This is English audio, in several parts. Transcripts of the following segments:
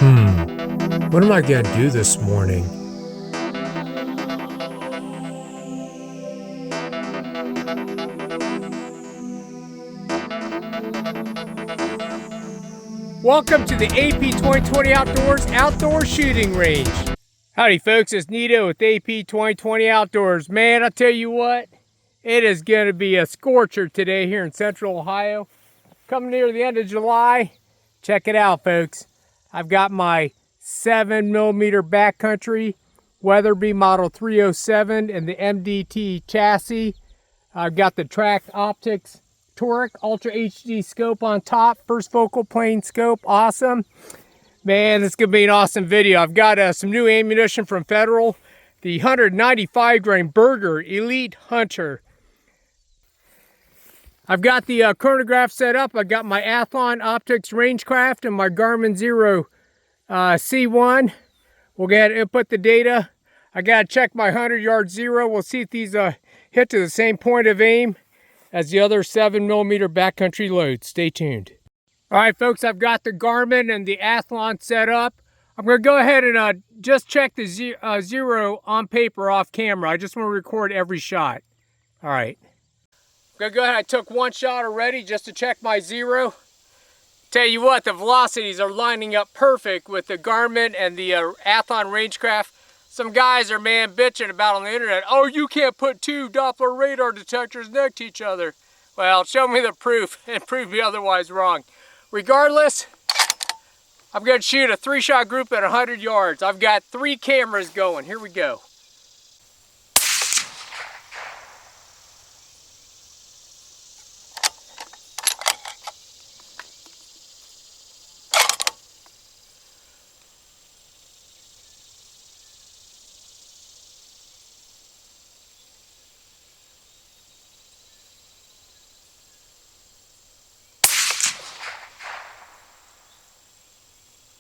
What am I gonna do this morning? Welcome to the AP 2020 Outdoors Outdoor Shooting Range. Howdy folks, it's Nito with AP 2020 Outdoors. Man, I tell you what, it is gonna be a scorcher today here in Central Ohio. Coming near the end of July. Check it out, folks. I've got my 7mm Backcountry Weatherby Model 307 and the MDT chassis. I've got the Track Optics Toric Ultra HD scope on top. First focal plane scope, awesome. Man, this is gonna be an awesome video. I've got some new ammunition from Federal. The 195 grain Berger Elite Hunter. I've got the chronograph set up. I've got my Athlon Optics Rangecraft and my Garmin Zero C1. We'll go ahead and input the data. I gotta check my 100-yard zero. We'll see if these hit to the same point of aim as the other 7mm backcountry loads. Stay tuned. All right, folks, I've got the Garmin and the Athlon set up. I'm gonna go ahead and just check the zero on paper off camera. I just want to record every shot. All right. I'm gonna go ahead. I took one shot already just to check my zero. Tell you what, the velocities are lining up perfect with the Garmin and the Athlon Rangecraft. Some guys are, man, bitching about on the internet, oh, you can't put two Doppler radar detectors next to each other. Well, show me the proof and prove me otherwise wrong. Regardless, I'm going to shoot a 3-shot group at 100 yards. I've got 3 cameras going. Here we go.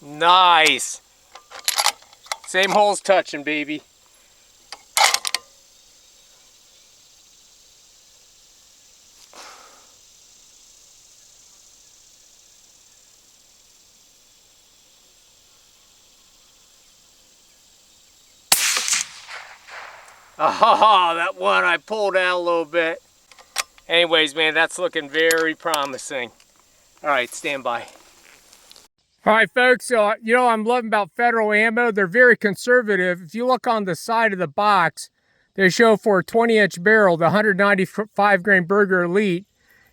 Nice. Same holes touching, baby. Oh, that one I pulled out a little bit. Anyways, man, that's looking very promising. All right, stand by. All right, folks, so you know I'm loving about Federal ammo. They're very conservative. If you look on the side of the box, they show for a 20-inch barrel, the 195 grain Berger Elite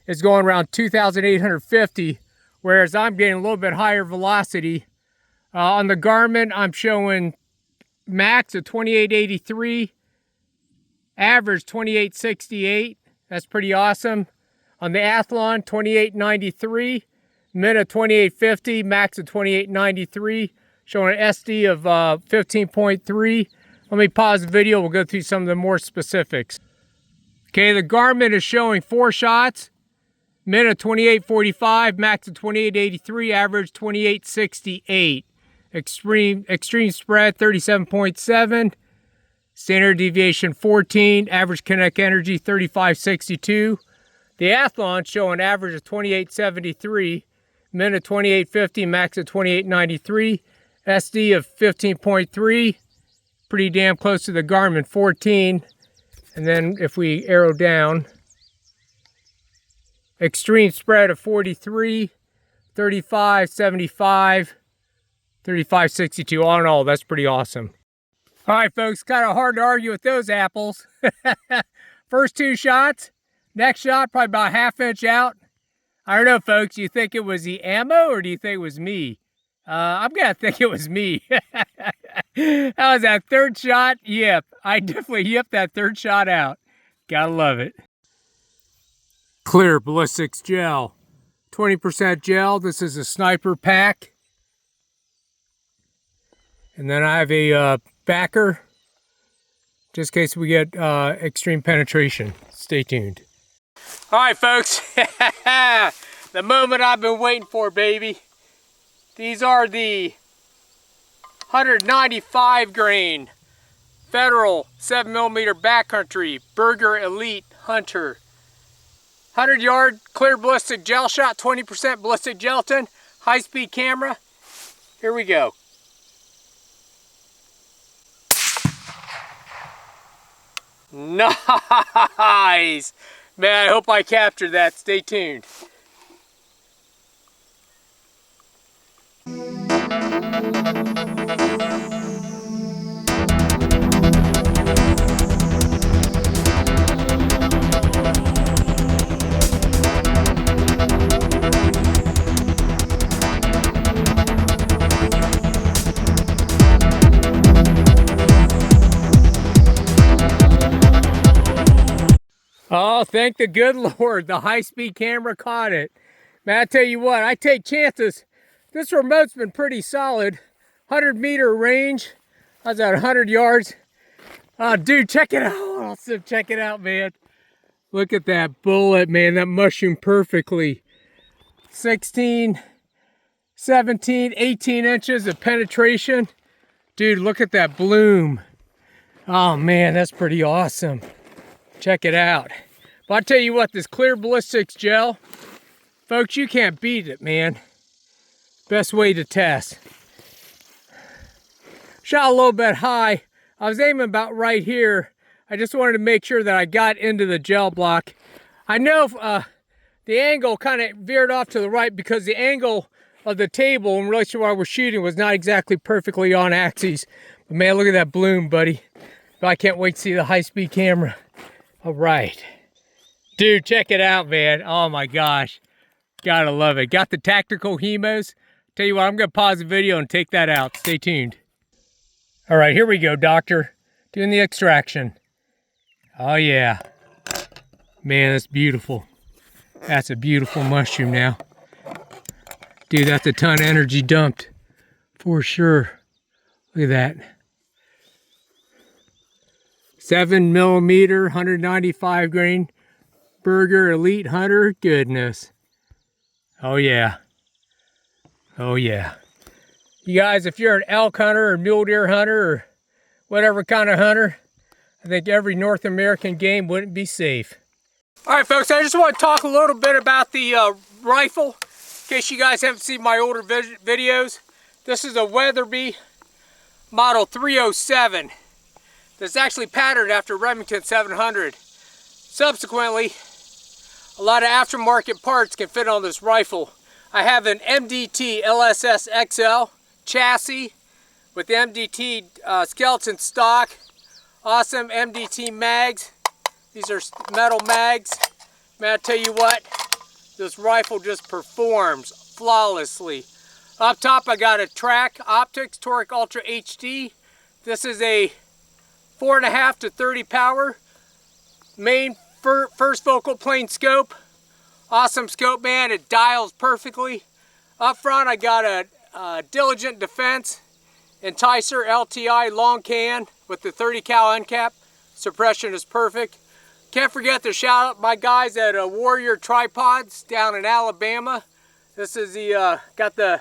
is going around 2,850, whereas I'm getting a little bit higher velocity. On the Garmin, I'm showing max of 2883, average 2868. That's pretty awesome. On the Athlon, 2893. Min of 2850, max of 2893, showing an SD of 15.3. Let me pause the video, we'll go through some of the more specifics. Okay, the Garmin is showing 4 shots, min of 2845, max of 2883, average 2868. Extreme spread 37.7, standard deviation 14, average kinetic energy 3562. The Athlon showing average of 2873. Min of 2850, max of 2893, SD of 15.3, pretty damn close to the Garmin 14. And then if we arrow down, extreme spread of 43, 35, 75, 35, 62. All in all, that's pretty awesome. All right, folks, kind of hard to argue with those apples. First 2 shots, next shot probably about ½ inch out. I don't know, folks, do you think it was the ammo or do you think it was me? I'm going to think it was me. How was that 3rd shot? Yep, I definitely yipped that 3rd shot out. Gotta love it. Clear ballistics gel. 20% gel. This is a sniper pack. And then I have a backer, just in case we get extreme penetration. Stay tuned. All right, folks, the moment I've been waiting for, baby. These are the 195 grain Federal 7mm Backcountry Berger Elite Hunter. 100-yard clear ballistic gel shot, 20% ballistic gelatin, high-speed camera. Here we go. Nice! Man, I hope I captured that. Stay tuned. Oh, thank the good Lord, the high-speed camera caught it. Man, I tell you what, I take chances. This remote's been pretty solid. 100-meter range. I was at 100 yards. Oh, dude, check it out. Awesome, check it out, man. Look at that bullet, man. That mushroomed perfectly. 16, 17, 18 inches of penetration. Dude, look at that bloom. Oh, man, that's pretty awesome. Check it out. But I'll tell you what, this clear ballistics gel, folks, you can't beat it, man. Best way to test. Shot a little bit high. I was aiming about right here. I just wanted to make sure that I got into the gel block. I know the angle kind of veered off to the right because the angle of the table in relation to where we're shooting was not exactly perfectly on axis. But man, look at that bloom, buddy. I can't wait to see the high-speed camera. All right. Dude, check it out, man. Oh my gosh. Gotta love it. Got the tactical hemos. Tell you what, I'm gonna pause the video and take that out. Stay tuned. All right, here we go, doctor. Doing the extraction. Oh yeah. Man, that's beautiful. That's a beautiful mushroom now. Dude, that's a ton of energy dumped. For sure. Look at that. 7mm, 195 grain. Burger Elite Hunter. Goodness. Oh yeah. Oh yeah. You guys, if you're an elk hunter or mule deer hunter or whatever kind of hunter, I think every North American game wouldn't be safe. All right, folks, I just want to talk a little bit about the rifle, in case you guys haven't seen my older videos. This is a Weatherby Model 307. That's actually patterned after Remington 700. Subsequently, a lot of aftermarket parts can fit on this rifle. I have an MDT LSS XL chassis with the MDT skeleton stock. Awesome MDT mags. These are metal mags. Man, I tell you what, this rifle just performs flawlessly. Up top, I got a Track Optics Toric Ultra HD. This is a 4.5 to 30 power main first focal plane scope. Awesome scope, man. It dials perfectly. Up front, I got a Diligent Defense Enticer LTI long can with the 30 cal end cap. Suppression is perfect. Can't forget to shout out my guys at Warrior Tripods down in Alabama. This is the got the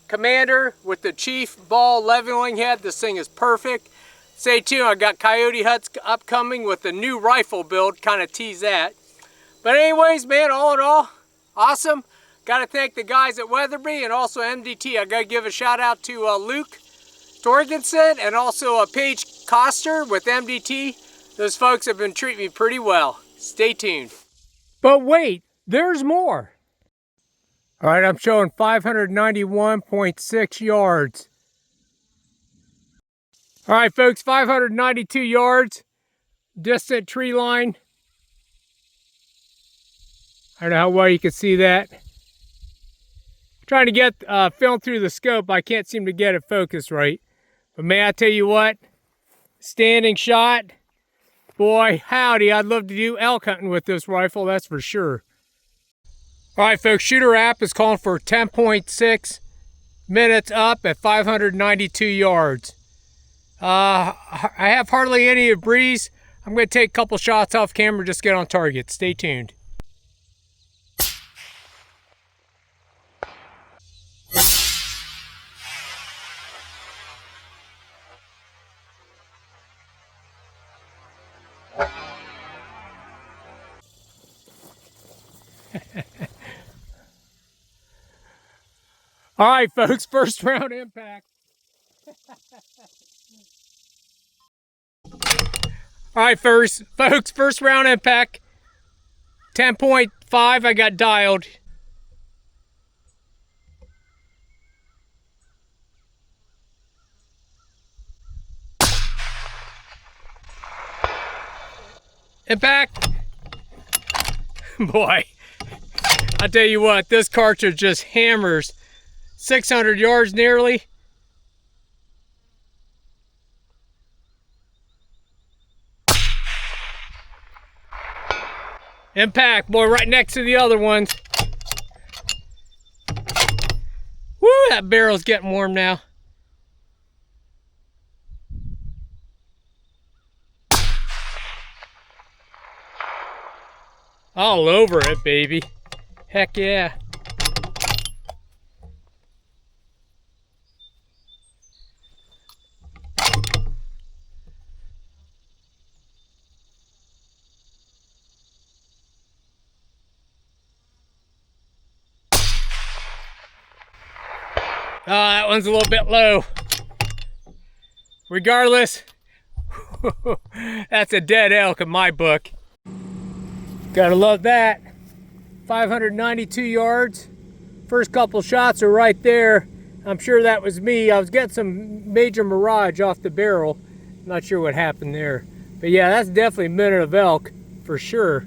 Commander with the Chief ball leveling head. This thing is perfect. Stay tuned. I got Coyote Huts upcoming with the new rifle build. Kind of tease that. But anyways, man, all in all, awesome. Got to thank the guys at Weatherby and also MDT. I got to give a shout out to Luke Torgensen and also Paige Coster with MDT. Those folks have been treating me pretty well. Stay tuned. But wait, there's more. All right, I'm showing 591.6 yards. All right, folks, 592 yards. Distant tree line. I don't know how well you can see that. Trying to get film through the scope, I can't seem to get it focused right. But may I tell you what? Standing shot. Boy, howdy, I'd love to do elk hunting with this rifle, that's for sure. All right, folks, Shooter app is calling for 10.6 minutes up at 592 yards. I have hardly any breeze. I'm going to take a couple shots off camera, just get on target. Stay tuned. All right, folks, first round impact. All right, folks, first round impact. 10.5, I got dialed. Impact. Boy, I tell you what, this cartridge just hammers 600 yards nearly. Impact, boy, right next to the other ones. Woo, that barrel's getting warm now. All over it, baby. Heck yeah. Oh, that one's a little bit low. Regardless, that's a dead elk in my book. Gotta love that. 592 yards. First couple shots are right there. I'm sure that was me. I was getting some major mirage off the barrel. Not sure what happened there. But yeah, that's definitely a minute of elk for sure.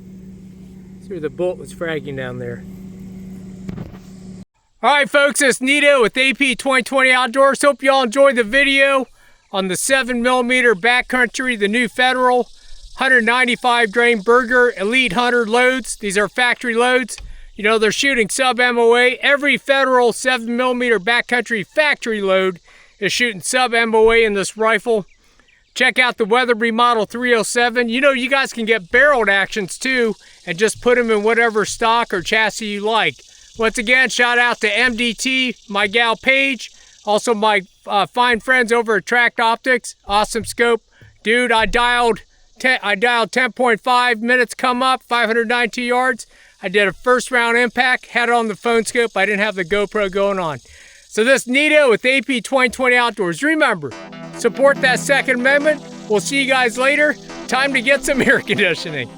See, the bolt was fragging down there. All right, folks, it's Nito with AP 2020 Outdoors. Hope you all enjoyed the video on the 7mm Backcountry, the new Federal 195 grain Burger Elite Hunter loads. These are factory loads. You know, they're shooting sub MOA. Every Federal 7mm Backcountry factory load is shooting sub MOA in this rifle. Check out the Weatherby Model 307. You know, you guys can get barreled actions too and just put them in whatever stock or chassis you like. Once again, shout out to MDT, my gal Paige, also my fine friends over at Tract Optics. Awesome scope. Dude, I dialed 10.5 minutes come up, 592 yards. I did a first round impact, had it on the phone scope. I didn't have the GoPro going on. So this Nito with AP 2020 Outdoors. Remember, support that Second Amendment. We'll see you guys later. Time to get some air conditioning.